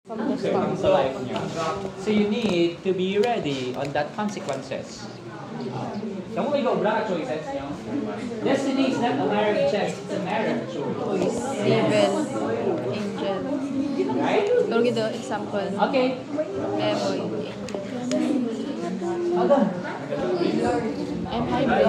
from the start. Sa life niya. So you need to be ready on that consequences. Kamu may go-bra choices niyo? Destiny is not a marriage choice, it's a marriage choice. Evil, angel. Right? Pero gito, example. Okay. Level, Aga. I'm hybrid.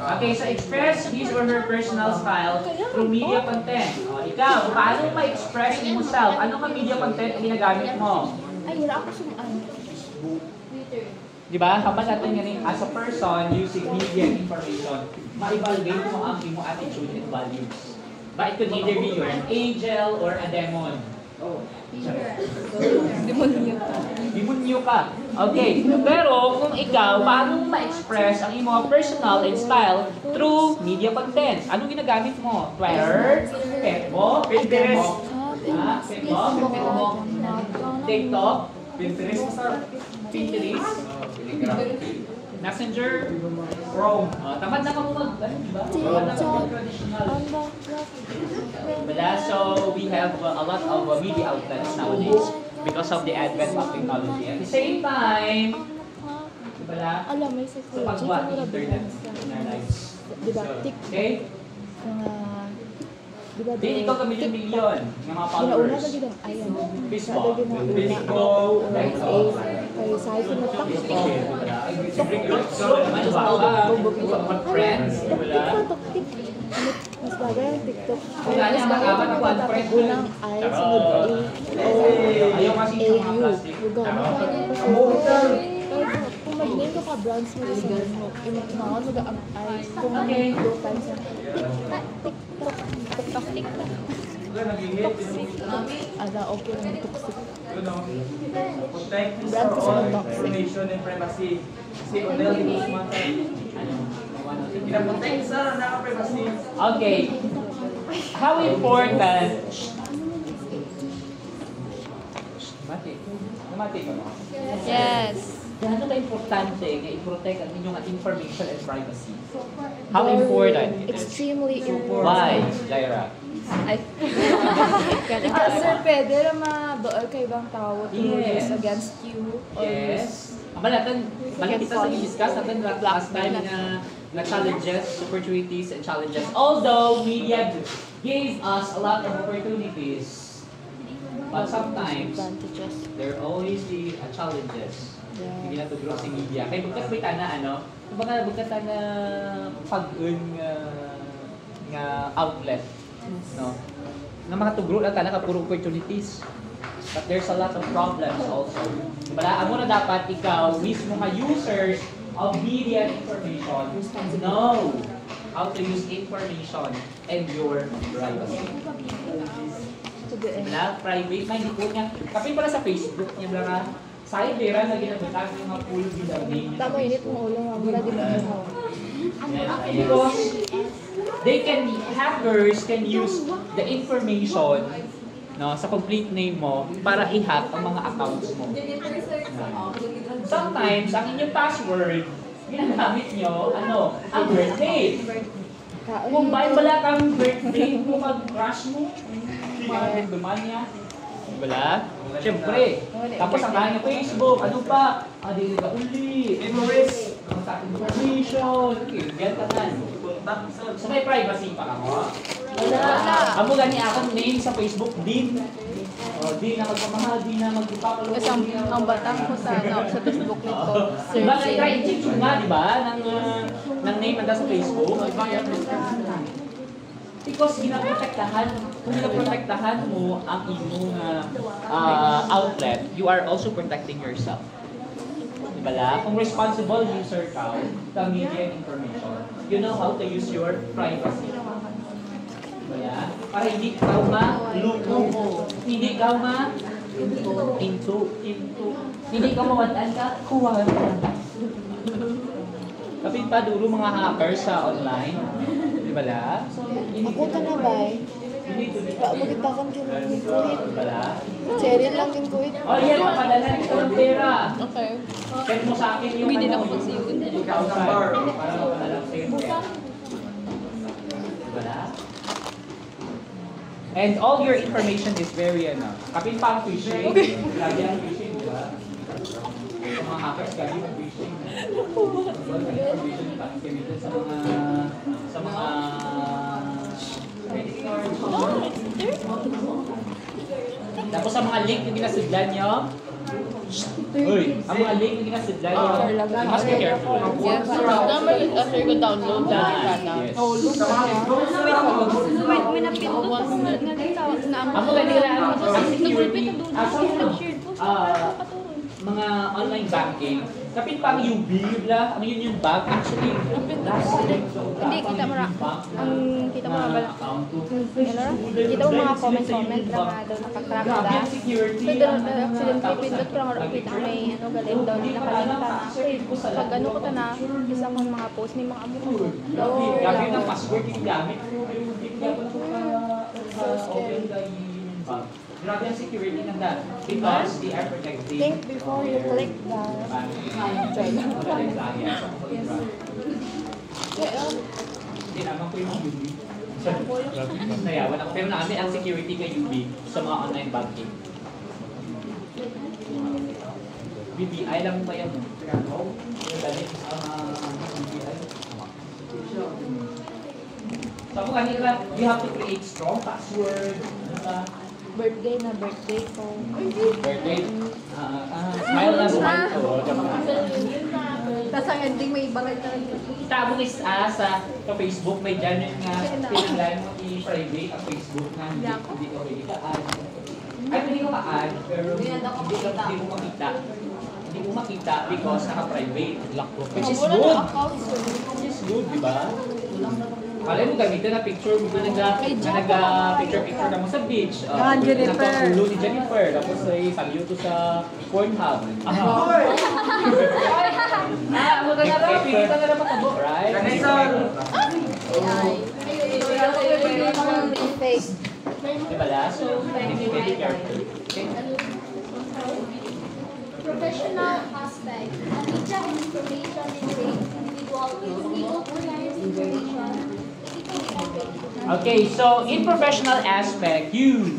Okay, so express his or her personal style through media content. O, ikaw, paano ma-express mo self? Anong ka media content ang ginagamit mo? Ay, wala ako sumaan. Di ba? Kapag natin ngayon, as a person using media information, ma-evaluate mo ang imo attitude and values. But it could either be you're an angel or a demon. Demonyo. Demonyo ka. Okay. Pero kung ikaw, paano mo ma-express ang imo personal and style through media content? Anong ginagamit mo? Twitter? Facebook? Pinterest? Facebook? TikTok? Pinterest? Messenger? Chrome? Tamad na mo mag, diba? Tamad na mo traditional. So we have a lot of media outlets nowadays because of the advent of technology. At the same time, diba? Alam, may So psychology. pagbuhat ng internet in our lives. Diba? TikTok. Okay? Diba? Di ikaw ka milyon-milyon ng mga Ginauna followers. ka gitang ayan. Facebook, Facebook, Facebook, kay sa iPhone na TikTok. friends, wala. Mas bagay ang TikTok. Wala niya, Mas bagay makaban ang ako ang mga friend. unang I, sunod A, O, Ayaw kasi sa mga AU. plastic. Kung mag-name ka brands mo sa mo, imakmaon mo ang I, kung go times na TikTok. Toxic. Ada, okay lang toxic. Protect Brand ko sa our toxic. information and privacy. Si Odell di Guzman. Pinaprotect sa naka-privacy. Okay. How important... Mati ko, no? Yes. Gaano ka-importante na i-protect ang inyong information and privacy? How important? Extremely important. Why, Jaira? Ay. Sir, pwede na mabaol kay ibang tao to use against you or Yes. Aba natin, nakikita sa i-discuss natin last time na challenges, opportunities, and challenges. Although media gave us a lot of opportunities, but sometimes advantages. there always be challenges. Yeah. Hindi na to grow sa media. Kaya bugkas may tana, kumbaga bugkas na pag-earn nga outlet. No? Na makatugro lang tana ka puro opportunities. But there's a lot of problems also. Balaan mo na dapat ikaw, mismo nga users of media and information, know how to use information and your privacy. Wala, private, may hindi po niya. Kapit pala sa Facebook niya, bala cyber na ginagutag ng mga full video name. Tama, init mo ulo. Wala din mo. Because hackers can use the information sa complete name mo para i-hack ang mga accounts mo. Sometimes, ang inyong password, ginagamit nyo, ang birthday. Kung wala kang birthday mo, mag-crush mo, duman niya. Wala? Siyempre. Tapos ang kanya Facebook, ano pa? Dili ka uli. Memories. Ang sa ating information. Yan ka nan. So may privacy pa ako. Wala. Amo gani akong name sa Facebook din. Di na magpamahal, di na magpapalo. Kasi ang batang ko sa Facebook nito, Diba na-try searching. i-change nga, di ba? Ng name nanda sa Facebook. Because kung ginaprotektahan mo ang iyong outlet, you are also protecting yourself. Diba la? Kung responsible user ka sa media and information, you know how to use your privacy. Diba ya? Para hindi ka ma-luto mo. Hindi ka hindi ka mawalan ka, kuha ka. Kapit pa duro mga hackers sa online. Diba la? So, Ako ka na ba eh? Makita kang kinulit ko eh. Cheryl lang yung kuwit. Oh, yan, mapadala nito ng pera. Okay. Send mo sa akin yung Hindi din ako pagsiyon. 2,000 para mapadala ko sa'yo ng pera. Wala? And all your information is very, kapin pa ang phishing. Lagi ang phishing, di ba? Sa mga hackers, lagi ang phishing. Information pa gamitin sa mga credit cards. Tapos sa mga link yung ginasudlan nyo, uy, ang mga link yung ginasudlan nyo, you must be careful. Yes. Number is after you download the product. Yes. May napindot ako nga na Ako ganira, ang security, mga online banking, kapit pa ang UB, ang Union Bank, actually, Hindi, kita mo ra. Ang kita mo ra ba? Kita mo mga comment lang nga daw nakakrak da. So, doon accident pipindot ko lang ro kita may galing daw nila kalimutan na. Pag ano ko ta na, isa kong mga post may mga amo ko. Gamit ang password yung gamit ko, hindi ko open the Union Bank. Grabe ang security ng that because they are protecting. Think before you click the Tinaman ko yung UB. Nayawan ako. Pero namin ang security kay UB sa mga online banking. BPI lang ba yan? Yung galit BPI. So ako kanina, you have to create strong password. birthday ko. Birthday. Smile na smile. Tapos ang ending may ibagay talaga. Itabong is sa Facebook, may dyan yung pinaglayan mo i-private ang Facebook na hindi ko pwede ka-add. Ay, pwede ko ka-add, pero hindi mo makita. Hindi mo makita because naka-private. Which is good. Which is good, di ba? Malay mo gamitin na picture mo nag-picture ka mo sa beach. Jennifer. Nagpapulo ni Jennifer. Tapos ay sabiyo to sa Pornhub. Pipita na naman tabo, right? Diba la? So, very careful. Professional aspect. Media information individual information. Okay, so in professional aspect, you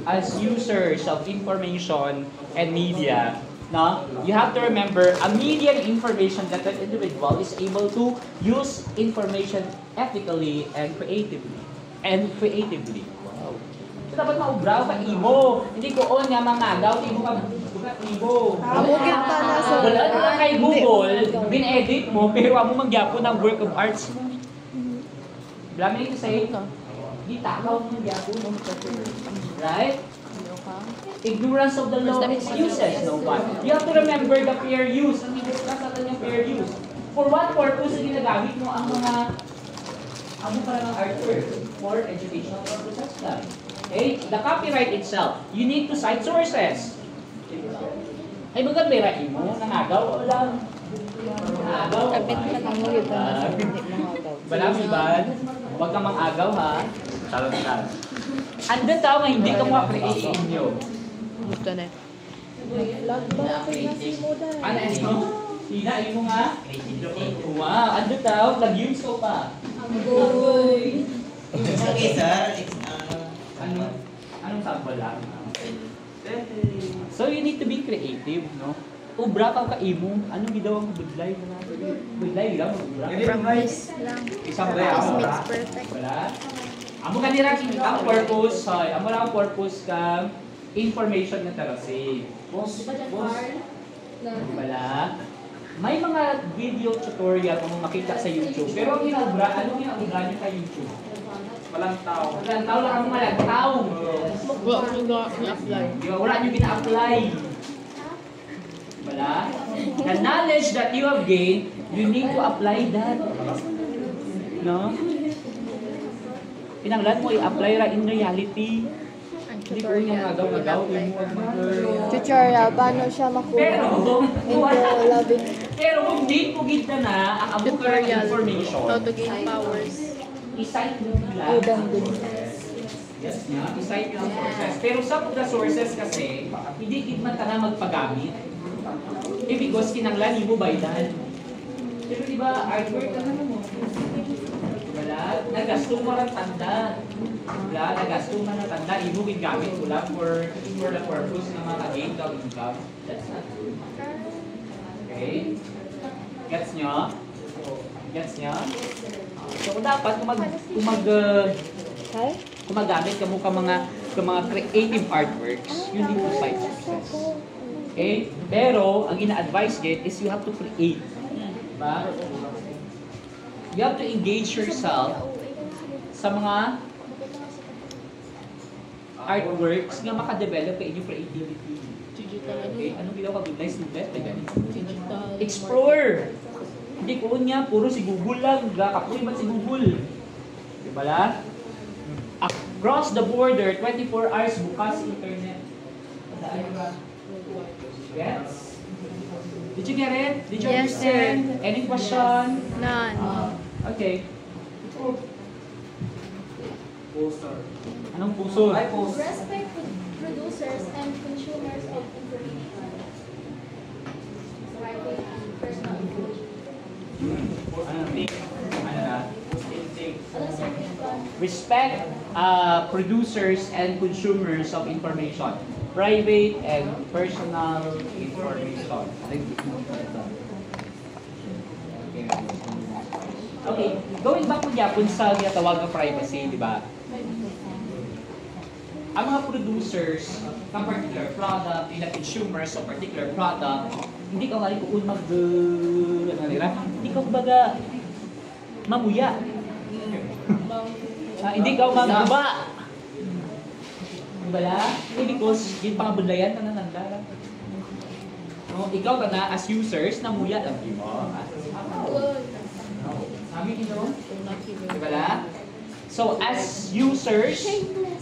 as users of information and media, no, you have to remember a media and information that an individual is able to use information ethically and creatively. Wow. So dapat maubraw ka imo. Hindi ko on nga mangagaw, imo ka bugat imo. Amugit pa na sa Wala na kay Google, bin-edit mo, pero amo mangyapon ng work of arts mo. Wala mo ito sa'yo, no? Di takaw mo mangyapon. Right? Ignorance of the law excuses, no one. You have to remember the fair use. Ang i-discuss natin yung fair use. For what purpose ang ginagamit mo ang mga para ng artwork? For educational purposes lang. Okay? The copyright itself, you need to cite sources. Ay, bagat may rahin mo? Nangagaw? Wala. Nangagaw? kapit ka lang mo yun. Balami ba? Huwag ka mang-agaw, ha? Salot na. Andun tao nga hindi ka create inyo. Gusto na. Ano mo? Sina, mo nga? Wow, andun tao. Nag-use ko pa. Okay, sir. Anong sample lang? So you need to be creative, no? Ubra ka imo. Anong gidaw ang budlay mo na? Budlay gidaw mo ubra. Practice lang. Isang Practice makes perfect. Wala. Amo kanira ang purpose, amo lang ang purpose ka information na tarasi. Wala. May mga video tutorial kung makita sa YouTube. Pero ang inaubra, anong inaubra niyo sa YouTube? Walang tao. Walang tao lang ang malagtaw. Wala ko na-apply. Di ba? Wala niyo gina-apply. Wala. The knowledge that you have gained, you need to apply that. No? Pinanglan mo, i-apply ra in reality. Hindi ko yung agaw-agaw. Tutorial, paano siya makuha? Pero, Into loving. pero kung di po kita na ang amo ka ng information, How to gain powers. i-cite mo nila. Yes, nga. I-cite nyo ang sources. Pero some of the sources kasi, hindi man ka na magpagamit. Because kinanglan mo baydan. Pero di ba, artwork ka naman mo. Wala. nagasto mo ng tanda. Diba? Nagasto mo ng tanda, ibuhin gamit ko lang for the purpose na makagain ka of income. That's not good. Okay? Gets nyo? Gets nyo? So dapat gumagamit ka mo ka mga creative artworks, you need to find success. Okay? Pero, ang ina-advise din is you have to create. Diba? You have to engage yourself sa mga artworks nga makadevelop ka in your creativity. Digital. Okay? Anong ginawa ka? Good nice to best. Digital. Explore! Hindi ko niya, puro si Google lang. Kapoy man si Google. Diba la? Across the border, 24 hours bukas internet. Yes? Did you get it? Did you Yes, sir. understand? Any question? None. Okay. Poster. Anong puso? Ay, poster. Respect producers and consumers of information. Private and personal information. Ano na? Ano sir, which one? Respect producers and consumers of information. Private and personal information. Okay, going back po Japon sa tawag na privacy, di ba? Ang mga producers ng particular product, yung consumers of particular product, hindi ka mali kung hindi ka baga mamuya. Hindi ka magbuba. Bala? Because yung pangabudlayan na nananda. No, ikaw ka na as users namuya lang mo. Sabi niyo? Diba? So as users,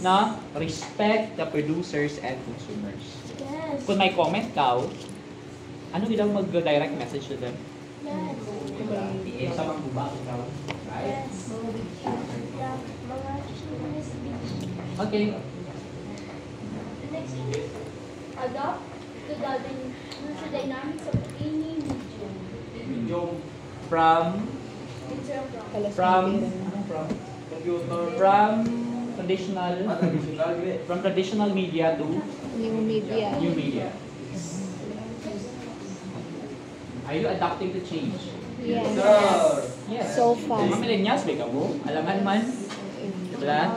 na respect the producers and consumers. Yes. Kung may comment ka, ano ginaw mag-direct message to them? Yes. Sa mga buba ikaw. Right? Yes. Yeah, mga chismis, bitch. Okay. The next one is adapt to the dynamics of any medium. From From traditional media to New media. new media. Are you adapting to change? Yes. Yes. So fast. Mga millennials, may kamo. Alaman man. Diba?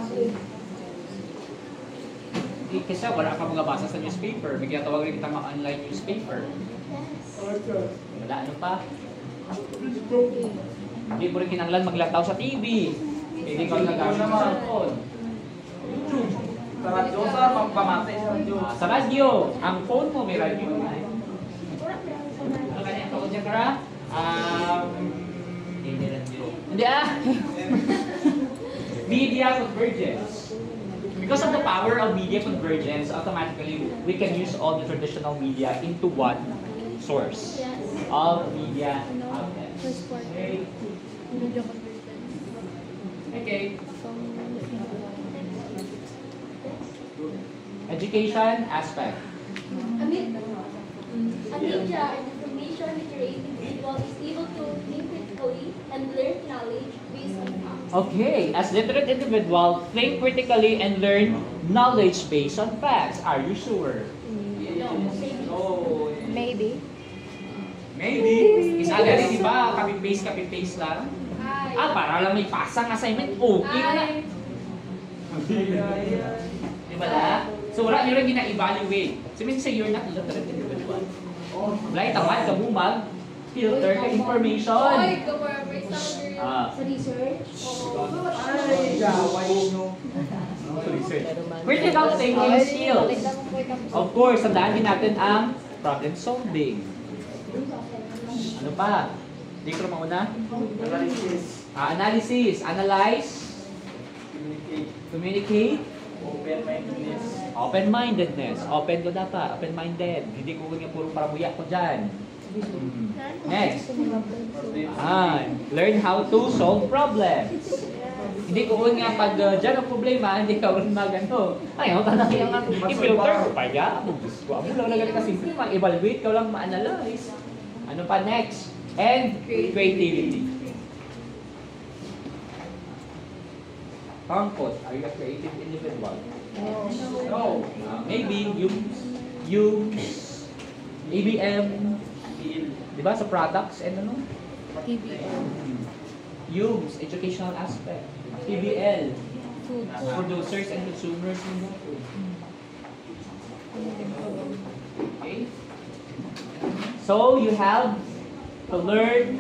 Kasi wala ka mga basa sa newspaper. May kinatawag rin kita mga online newspaper. Wala, ano pa? Hindi mo rin kinanglan maglataw sa TV. Hindi ka nagamit sa cellphone. YouTube. Sa radyo, sa pamatay sa radyo. Sa radyo. Ang phone mo may radyo. Ano kanya ang tawag niya kara? Hindi Media convergence. Because of the power of media convergence, automatically we can use all the traditional media into one source of media outlets. First part. Okay. Media convergence. Okay. Education aspect. A media and information literate individual is able to think critically and learn knowledge based on facts. Okay, as literate individual, think critically and learn knowledge based on facts. Are you sure? Oh, Maybe. Maybe. Isa ganun, di ba? Copy-paste lang. Para lang may pasang assignment, okay na. Di ba la? So wala nyo rin gina-evaluate. So means say you're not literate individual. Wala tamad ka bumag, filter ka information. Sa research? Critical thinking skills. Of course, tandaan din natin ang problem solving. Ano pa? Hindi ko mauna? analysis. Analysis. Analyze. Communicate. Open-mindedness. Open-mindedness. Open ko dapat. Open-minded. Hindi ko kanya puro paramuyak ko dyan. Next. Learn how to solve problems. Hindi ko nga pag dyan ang problema, hindi ka rin magano. Ay, ako tanong yung i-filter ko pa ya. Gusto mo lang na ganito simple. Ma-evaluate ka lang, ma-analyze. Ano pa next? And creativity. Tangkot, are you a creative individual? No. Maybe use ABM, di ba, sa products and ano? Use, educational aspect. PBL, producers and consumers ng mga food. Okay? So, you have to learn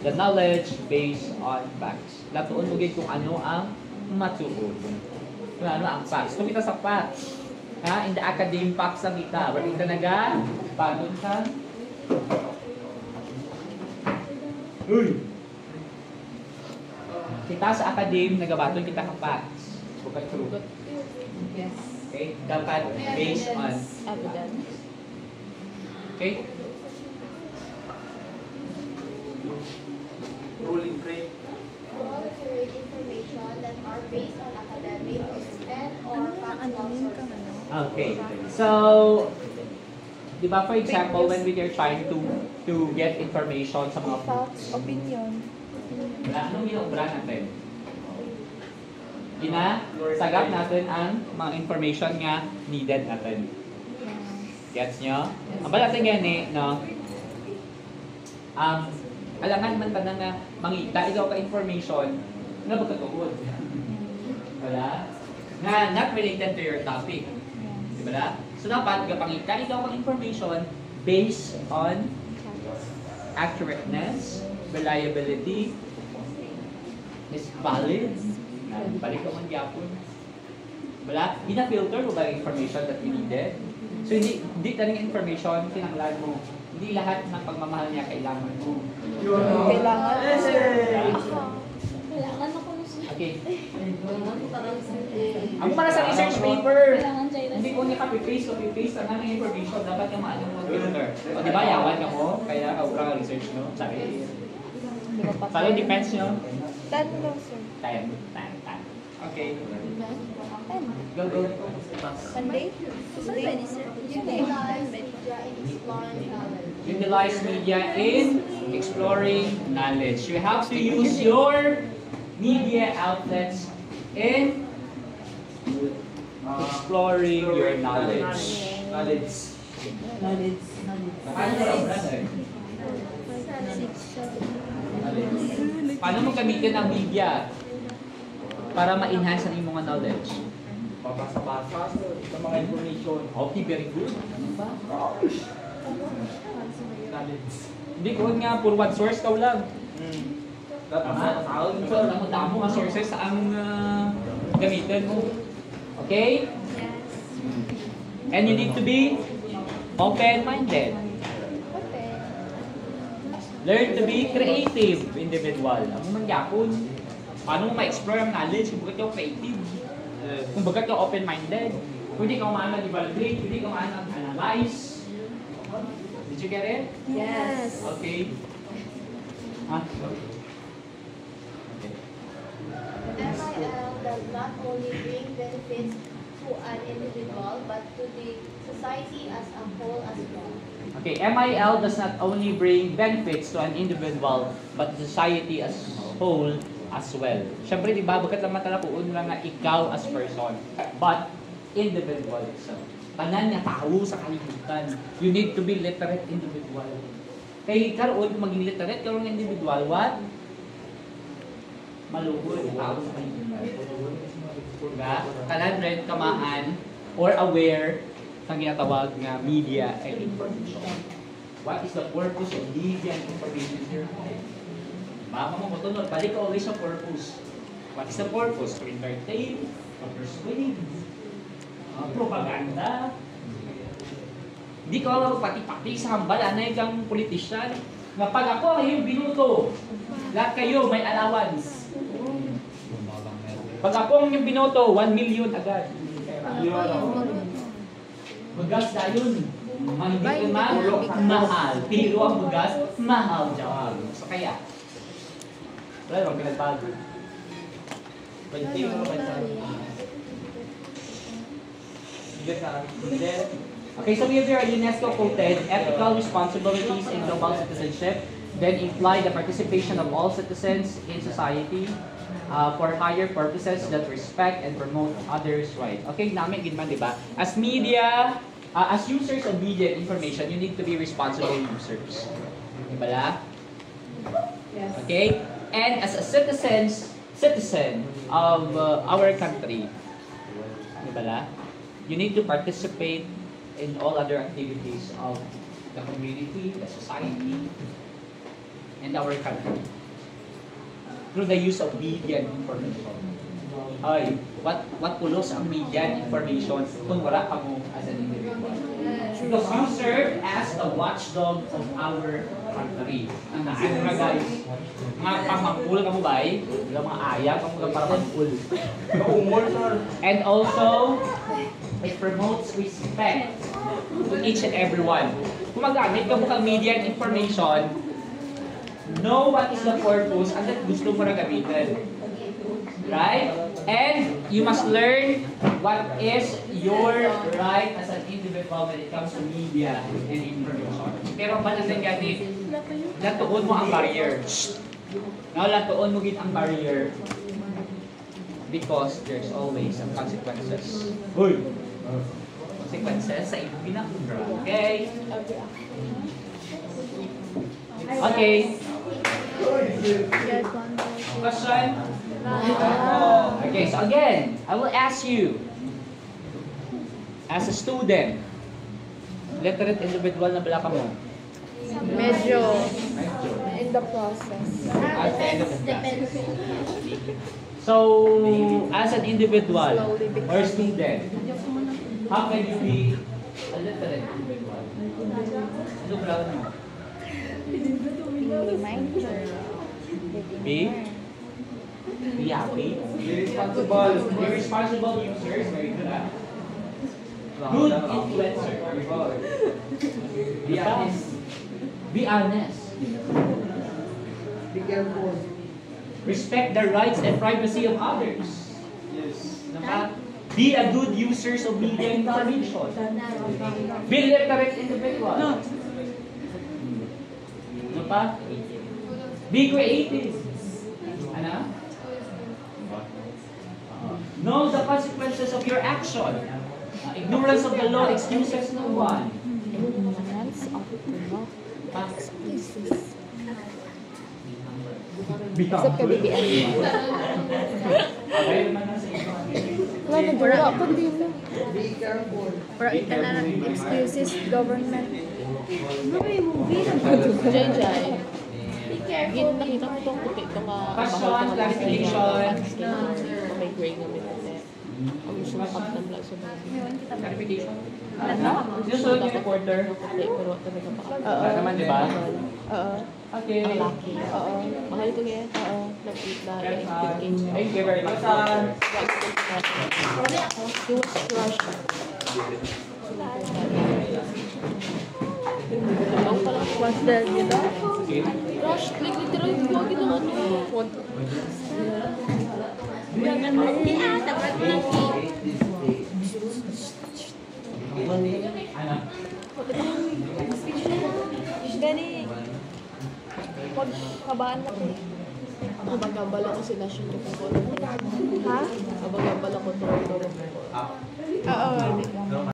the knowledge based on facts. Latuon mo kung ano ang matuod. Kung ano ang facts. Kung kita sa facts, ha? In the academic facts lang kita. Wala kita naga, pagod ka. Uy! Kita sa academic, nagabaton kita ka facts. Bukat true. Yes. Okay? Dapat based on Evidence. okay? Ruling break. All accurate information that are based on academic and/or factual sources. Okay. So, di ba, for example, when we are trying to get information sa mga Facts, opinion. anong ginobra natin? Sagap natin ang mga information nga needed natin. Gets nyo? Ang bala natin gani, no? Alangan man tanang nga mangita ikaw ka information nga pagkatuod. Wala? Nga not related to your topic. Di ba? So dapat gapangita ikaw ka information based on accurateness, reliability, is valid. Balik ko man gyapon. Wala? Ina-filter mo ba yung information that you needed? So hindi taning information kinahanglan mo. Hindi lahat ng pagmamahal niya kailangan mo. Kailangan. Kailangan ako na siya. Okay. Ako para sa research paper. Kailangan siya Hindi ko niya copy-paste ang aming information. Dapat yung maano mo filter. O di ba, yawan ka mo? Kaya ka research no? Sabi. Salo depends nyo? 10 daw, sir. Time. Okay. 10. Go. Sunday? Tuesday? Utilize media in exploring knowledge. Utilize media in exploring knowledge. You have to use your media outlets in exploring your knowledge. Paano mo gamitin ang media para ma-enhance ang iyong knowledge? Babasa-basa sa mga information. Okay, very good. Ano ba? Knowledge. Hindi ko nga, puro one source ka lang. Tama. Damo ang sources ang gamitin mo. Okay? And you need to be open-minded. Learn to be creative individual. Ang mangyapon, paano mo ma-explore ang knowledge kung bakit ka creative? Kung bakit ka open-minded? Kung hindi ka umaan mag-evaluate, kung hindi ka umaan mag-analyze. Did you get it? Yes. Okay. Huh? MIL does not only bring benefits to an individual, but to the society as a whole as well. Okay, MIL does not only bring benefits to an individual, but the society as whole as well. Siyempre, di ba, bakit naman talapuon lang nga ikaw as person, but individual itself. Tanan nga tao sa kalibutan. You need to be literate individual. Kay karoon, kung maging literate karoon ng individual, what? Maluhod tao sa kalibutan. Diba? Tanan rin kamaan or aware ng ginatawag nga media and information. What is the purpose of media and information in your life? Mama mo matunod, balik ka always sa purpose. What is the purpose? To entertain, to persuade, propaganda. Hindi ko ako pati-pati sa hambal, anay kang politisyan. Nga pag ako ang iyong binuto, lahat kayo may allowance. Pag ako ang iyong binoto, 1 million agad. Bugas dayon. Hindi man mahal. Pero ang bugas, mahal dyan. So kaya, wala naman pinagbago. Okay, so we have here UNESCO quoted ethical responsibilities in global citizenship. then imply the participation of all citizens in society for higher purposes that respect and promote others' rights. Okay, namin gidman, di ba? As media, as users of media and information, you need to be responsible users. Di ba la? Yes. Okay? And as a citizen of our country, di ba la? You need to participate in all other activities of the community, the society, and our country through the use of media and information. Ay, what pulos ang media and information kung wala ka mo as an individual? Because you serve as the watchdog of our country. Ang naan nga guys, mga pamangkul ka mo ba eh? Mga ayam ka mo ka para mangkul. And also, it promotes respect to each and every one. Kung magamit ka mo kang media and information, know what is the purpose and that gusto mo na gamitin. Right? And you must learn what is your right as an individual when it comes to media and information. Pero panasin gani, latuon mo ang barrier. Now, latuon mo gid ang barrier because there's always some consequences. Uy! Consequences sa iyong pinakundra. Okay? Okay. Question? Okay, so again, I will ask you, as a student, literate individual na bala ka mo? Medyo Medyo. in the process. At the end of the class. So, as an individual or student, how can you be a literate individual? Ano pala mo? Be mindful. Be happy. Be responsible. Be responsible users. Very good, ah. Good influencer. Be honest. Be honest. Be careful. Respect the rights and privacy of others. Yes. Diba? Be a good users of media and information. Be literate individual. Ano pa? Be creative. Ano? Know the consequences of your action. Ignorance of the law excuses no one. Ignorance of the law excuses. Except ka BBM. Okay naman na sa inyo. Wala na dura. Pag di mo. Be careful. Para ita na ng excuses government. Jai. Be careful. Gin nakita ko itong puti ito nga Question, clarification. may gray nga may puti. Ang gusto mo kapitambla sa mga. Clarification. Sinusunod yung reporter. Puti pero talaga pa. Wala naman, di ba? Oo. Okay. Ang laki. Oo. Mahal ito ngayon. Oo. Na-15K. Thank you very much. He was crushed. Ang pala. What's that, you know? Okay. Crushed. Like literal. Huwag ito nga ito. Ano? Gani. Pag kabaan na ko. Abang-abal ako si Nation ko. Ha? Abang-abal ako to. Oo.